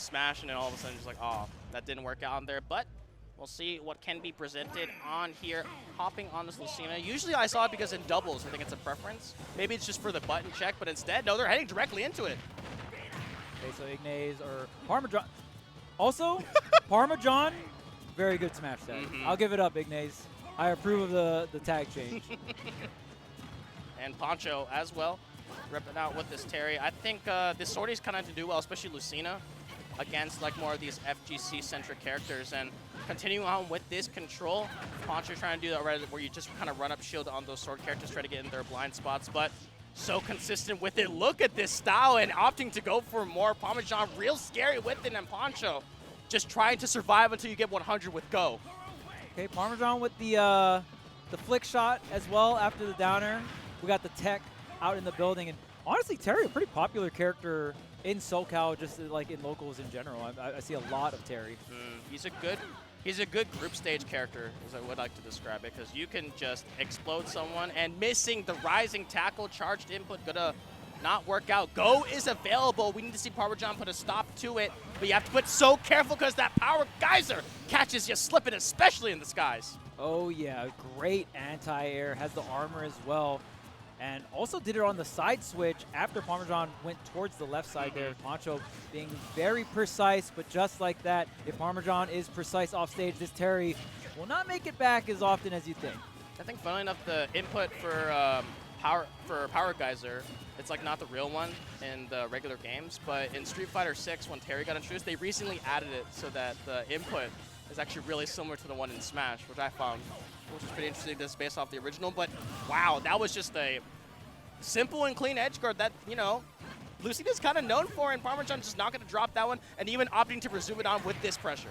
smash, and then all of a sudden just like, oh, that didn't work out on there. But we'll see what can be presented on here. Hopping on this Lucina. Usually I saw it because in doubles, I think it's a preference. Maybe it's just for the button check, but instead, no, they're heading directly into it. Okay, so Ignace or Parmesan. Also, Parmesan, very good smash tag. I'll give it up, Ignace. I approve of the tag change. And Pancho as well, ripping out with this Terry. I think this sortie is kind of to do well, especially Lucina, against like more of these FGC-centric characters. And continuing on with this control, Pancho trying to do that right where you just kind of run up shield on those sword characters, try to get in their blind spots, but so consistent with it. Look at this style and opting to go for more. Parmesan real scary with it, and Pancho just trying to survive until you get 100 with go. Okay, Parmesan with the flick shot as well after the downer. We got the tech out in the building, and honestly, Terry, a pretty popular character in SoCal, just like in locals in general. I see a lot of Terry. He's a good group stage character, as I would like to describe it, because you can just explode someone, and missing the rising tackle, charged input, gonna not work out. Go is available. We need to see Parmesan put a stop to it, but you have to be so careful because that power geyser catches you slipping, especially in the skies. Oh yeah, great anti-air, has the armor as well. And also did it on the side switch after Parmesan went towards the left side there. Pancho being very precise, but just like that, if Parmesan is precise off stage, this Terry will not make it back as often as you think. I think, funnily enough, the input for Power Geyser, it's like not the real one in the regular games, but in Street Fighter 6, when Terry got introduced, they recently added it so that the input is actually really similar to the one in Smash, which I found, which is pretty interesting. This is based off the original, but wow, that was just a simple and clean edge guard that, you know, Lucina's kind of known for, and Parmesan's just not going to drop that one, and even opting to resume it on with this pressure.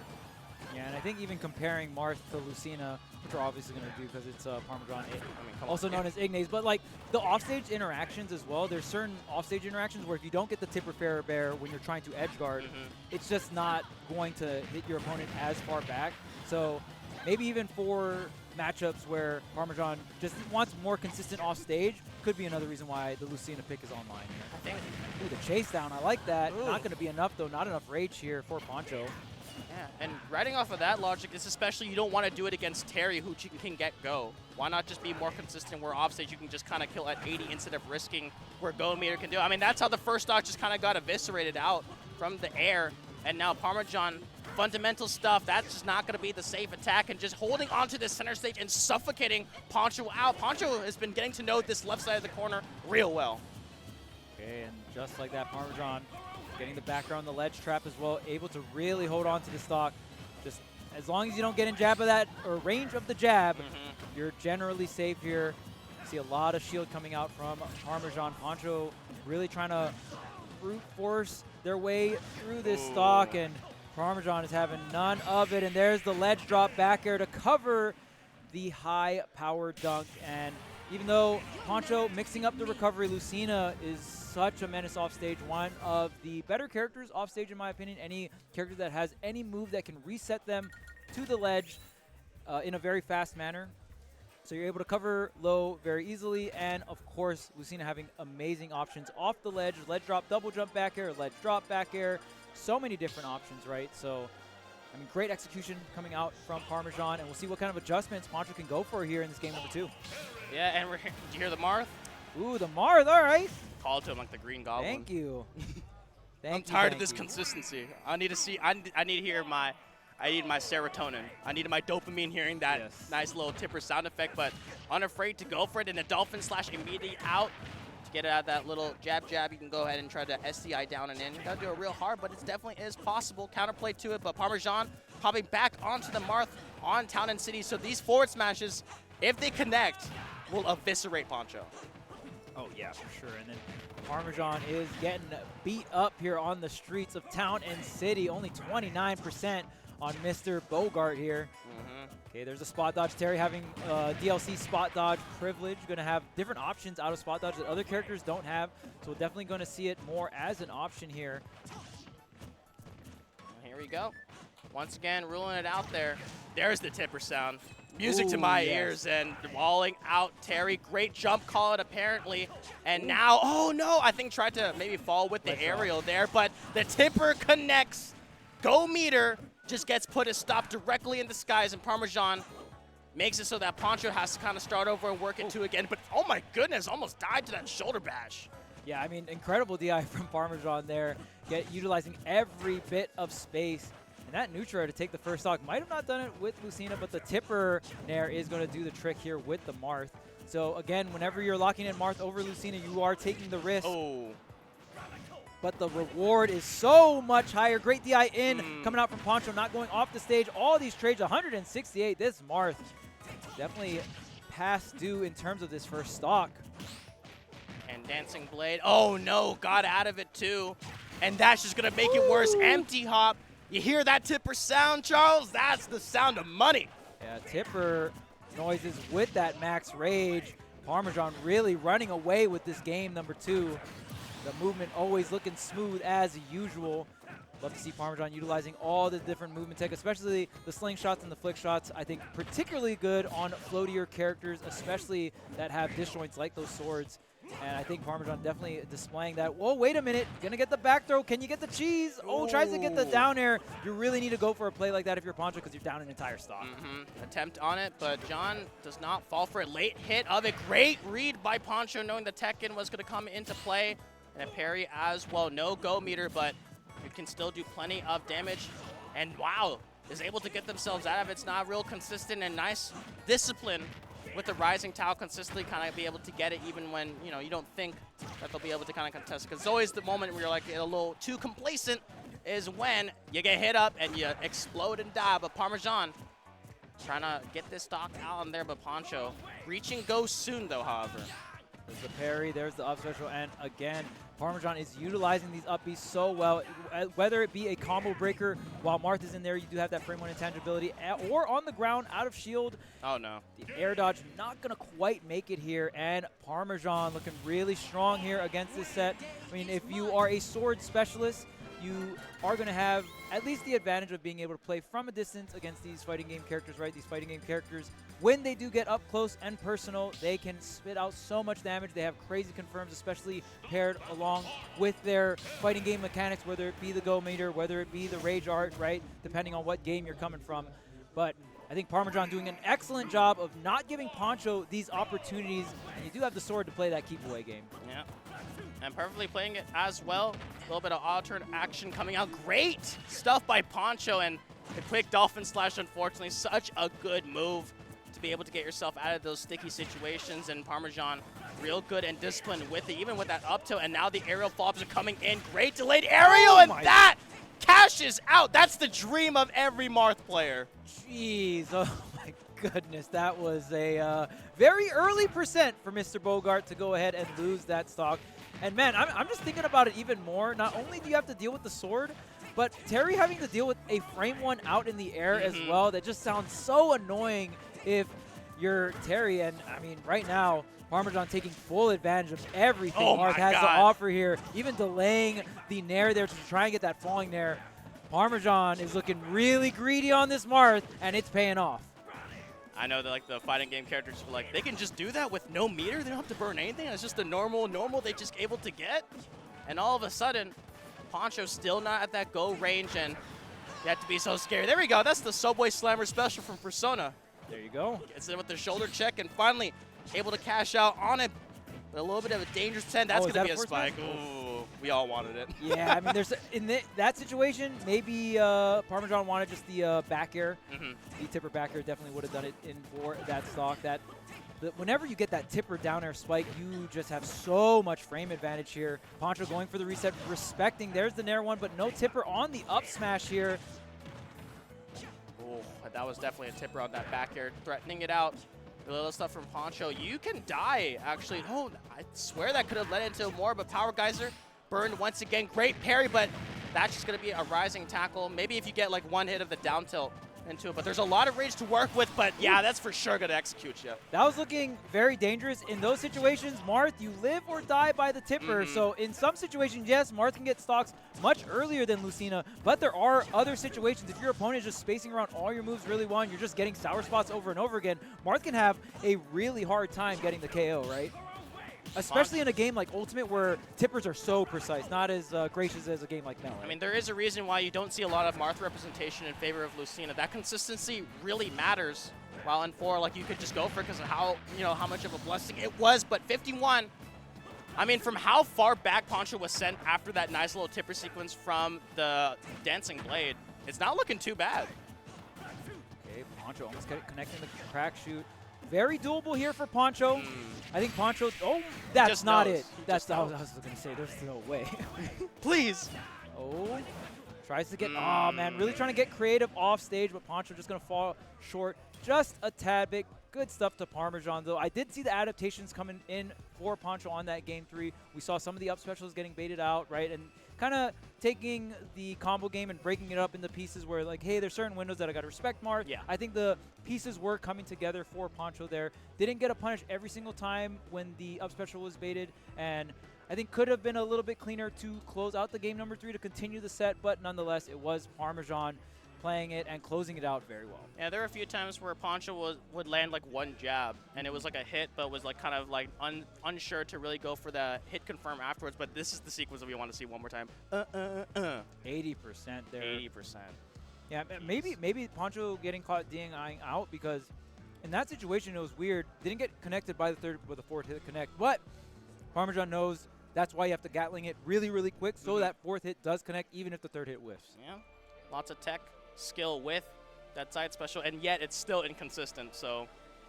Yeah, and I think even comparing Marth to Lucina, which we're obviously going to do because it's Parmesan, also known as Ignace, but like the offstage interactions as well, there's certain offstage interactions where if you don't get the tipper fair bear when you're trying to edge guard, it's just not going to hit your opponent as far back. So maybe even for matchups where Parmesan just wants more consistent off stage, could be another reason why the Lucina pick is online here. Ooh, the chase down, I like that. Ooh. Not going to be enough though, not enough rage here for Pancho. Yeah, and riding off of that logic is especially you don't want to do it against Terry, who you can get go. Why not just be more consistent where offstage you can just kind of kill at 80 instead of risking where go meter can do? I mean, that's how the first stock just kind of got eviscerated out from the air. And now Parmesan, fundamental stuff, that's just not going to be the safe attack, and just holding onto this center stage and suffocating Pancho out. Pancho has been getting to know this left side of the corner real well. Okay, and just like that, Parmesan getting the back around the ledge trap as well, able to really hold on to the stock. Just as long as you don't get in jab of that, or range of the jab, you're generally safe here. See a lot of shield coming out from Parmesan. Pancho really trying to brute force their way through this stock, and Parmesan is having none of it. And there's the ledge drop back air to cover the high power dunk. And even though Pancho mixing up the recovery, Lucina is such a menace off stage. One of the better characters off stage, in my opinion. Any character that has any move that can reset them to the ledge in a very fast manner. So you're able to cover low very easily. And of course, Lucina having amazing options off the ledge. Ledge drop, double jump back air, ledge drop back air. So many different options, right? So, I mean, great execution coming out from Parmesan. And we'll see what kind of adjustments Pancho can go for here in this game number 2. Yeah, and did you hear the Marth? Ooh, the Marth, all right. Called to him like the Green Goblin. Thank you. I'm tired of this consistency. I need to see, I need to hear my, I need my serotonin. I needed my dopamine hearing that nice little tipper sound effect, but unafraid to go for it in a dolphin slash immediate out. To get out of that little jab, you can go ahead and try to SCI down and in. You gotta do it real hard, but it definitely is possible. Counterplay to it, but Parmesan popping back onto the Marth on Town and City. So these forward smashes, if they connect, will eviscerate Pancho. Oh yeah, for sure. And then Parmesan is getting beat up here on the streets of Town and City. Only 29% on Mr. Bogart here. Okay, there's a spot dodge. Terry having DLC spot dodge privilege. Going to have different options out of spot dodge that other characters don't have. So we're definitely going to see it more as an option here. Here we go. Once again, ruling it out there. There's the tipper sound. Music to my ears, and walling out Terry. Great jump call it apparently. And now, oh no, I think tried to maybe fall with the aerial there, but the tipper connects Go meter just gets put a stop directly in the skies, and Parmesan makes it so that Pancho has to kind of start over and work it two again. But oh my goodness, almost died to that shoulder bash. Yeah, I mean, incredible DI from Parmesan there, utilizing every bit of space. And that neutral to take the first stock might have not done it with Lucina, but the tipper nair is going to do the trick here with the Marth. So again, whenever you're locking in Marth over Lucina, you are taking the risk. Oh. But the reward is so much higher. Great DI in, coming out from Pancho, not going off the stage. All these trades, 168. This Marth definitely past due in terms of this first stock. And Dancing Blade, oh no, got out of it too. And that's just gonna make it worse. Empty hop. You hear that tipper sound, Charles? That's the sound of money. Yeah, tipper noises with that max rage. Parmesan really running away with this game, number 2. The movement always looking smooth as usual. Love to see Parmesan utilizing all the different movement tech, especially the slingshots and the flick shots. I think particularly good on floatier characters, especially that have disjoints like those swords. And I think Parmesan definitely displaying that. Whoa, wait a minute. Gonna get the back throw. Can you get the cheese? Oh, tries to get the down air. You really need to go for a play like that if you're Pancho because you're down an entire stock. Attempt on it, but Jawn does not fall for it. Late hit of it. Great read by Pancho, knowing the Tekken was going to come into play. And a parry as well. No go meter, but you can still do plenty of damage. And wow, is able to get themselves out of it. It's not real consistent and nice discipline with the rising Tau consistently kind of be able to get it even when, you know, you don't think that they'll be able to kind of contest. Because it's always the moment where you're like a little too complacent is when you get hit up and you explode and die. But Parmesan trying to get this stock out on there, but Pancho reaching go soon though, however. There's the parry, there's the up special, and again, Parmesan is utilizing these up Bs so well, whether it be a combo breaker while Marth is in there, you do have that frame 1 intangibility, or on the ground, out of shield. Oh no. The air dodge not going to quite make it here, and Parmesan looking really strong here against this set. I mean, if you are a sword specialist, you are going to have at least the advantage of being able to play from a distance against these fighting game characters, right? These fighting game characters, when they do get up close and personal, they can spit out so much damage. They have crazy confirms, especially paired along with their fighting game mechanics, whether it be the go meter, whether it be the rage art, right? Depending on what game you're coming from. But I think Parmesan doing an excellent job of not giving Pancho these opportunities, and you do have the sword to play that keep away game. Yeah. And perfectly playing it as well. A little bit of auto-turn action coming out. Great stuff by Pancho, and the quick Dolphin Slash, unfortunately, such a good move to be able to get yourself out of those sticky situations. And Parmesan real good and disciplined with it, even with that up tilt. And now the aerial flops are coming in. Great delayed aerial, and that cashes out. That's the dream of every Marth player. Jeez, oh my goodness. That was a very early percent for Mr. Bogart to go ahead and lose that stock. And man, I'm just thinking about it even more. Not only do you have to deal with the sword, but Terry having to deal with a frame 1 out in the air as well. That just sounds so annoying if you're Terry. And I mean, right now, Parmesan taking full advantage of everything Marth has to offer here. Even delaying the nair there to try and get that falling nair. Parmesan is looking really greedy on this Marth, and it's paying off. I know that like the fighting game characters are like, they can just do that with no meter. They don't have to burn anything. It's just the normal they just able to get. And all of a sudden, Pancho's still not at that go range, and you have to be so scary. There we go. That's the Subway Slammer special from Persona. There you go. Gets in with the shoulder check and finally able to cash out on it. With a little bit of a dangerous 10. That's going to be a spike. Ooh, we all wanted it. Yeah, I mean, there's in that situation, maybe Parmesan wanted just the back air. The tipper back air definitely would have done it in for that stock. Whenever you get that tipper down air spike, you just have so much frame advantage here. Pancho going for the reset, respecting. There's the nair one, but no tipper on the up smash here. Oh, that was definitely a tipper on that back air, threatening it out. A little stuff from Pancho. You can die, actually. Oh, I swear that could have led into more, but Power Geyser burned once again. Great parry, but that's just going to be a rising tackle. Maybe if you get like one hit of the down tilt into it, but there's a lot of rage to work with, but yeah, that's for sure going to execute you. That was looking very dangerous. In those situations, Marth, you live or die by the tipper. So in some situations, yes, Marth can get stocks much earlier than Lucina, but there are other situations. If your opponent is just spacing around all your moves really well and you're just getting sour spots over and over again, Marth can have a really hard time getting the KO, right? especially in a game like Ultimate where tippers are so precise, not as gracious as a game like Melee. I mean, there is a reason why you don't see a lot of Marth representation in favor of Lucina. That consistency really matters. While in 4, like, you could just go for it because of how, how much of a blessing it was. But 51, I mean, from how far back Pancho was sent after that nice little tipper sequence from the Dancing Blade, it's not looking too bad. Okay, Pancho almost connecting the crack shoot. Very doable here for Pancho. I think Pancho, that's Just not knows. it. That's what I was going to say. There's no way. Please. Oh, tries to get, oh man, really trying to get creative off stage, but Pancho just going to fall short just a tad bit. Good stuff to Parmesan, though. I did see the adaptations coming in for Pancho on that Game 3. We saw some of the up specials getting baited out, right? And kind of taking the combo game and breaking it up into pieces where, like, hey, there's certain windows that I got to respect, Marth. Yeah. I think the pieces were coming together for Pancho there. Didn't get a punish every single time when the up special was baited, and I think could have been a little bit cleaner to close out the game number 3 to continue the set, but nonetheless, it was Parmesan playing it and closing it out very well. Yeah, there were a few times where Pancho would land like one jab, and it was like a hit, but was like kind of like unsure to really go for the hit confirm afterwards. But this is the sequence that we want to see one more time. 80% there. 80%. Yeah, maybe Pancho getting caught DNIing out, because in that situation it was weird. Didn't get connected by the third with the fourth hit connect, but Parmesan knows that's why you have to Gatling it really, really quick so that fourth hit does connect even if the third hit whiffs. Yeah, lots of tech skill with that side special, and yet it's still inconsistent, so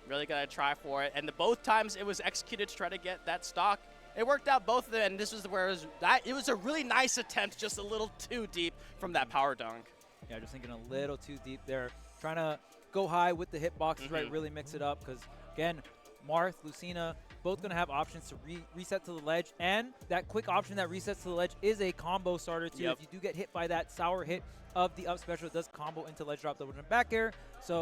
really gotta try for it. And both times it was executed to try to get that stock, it worked out both of them, and this is where it was a really nice attempt, just a little too deep from that power dunk. Yeah, just thinking a little too deep there, trying to go high with the hitboxes, right, really mix it up, because again, Marth, Lucina, both going to have options to reset to the ledge, and that quick option that resets to the ledge is a combo starter too. If you do get hit by that sour hit of the up special, it does combo into ledge drop double jump back air. So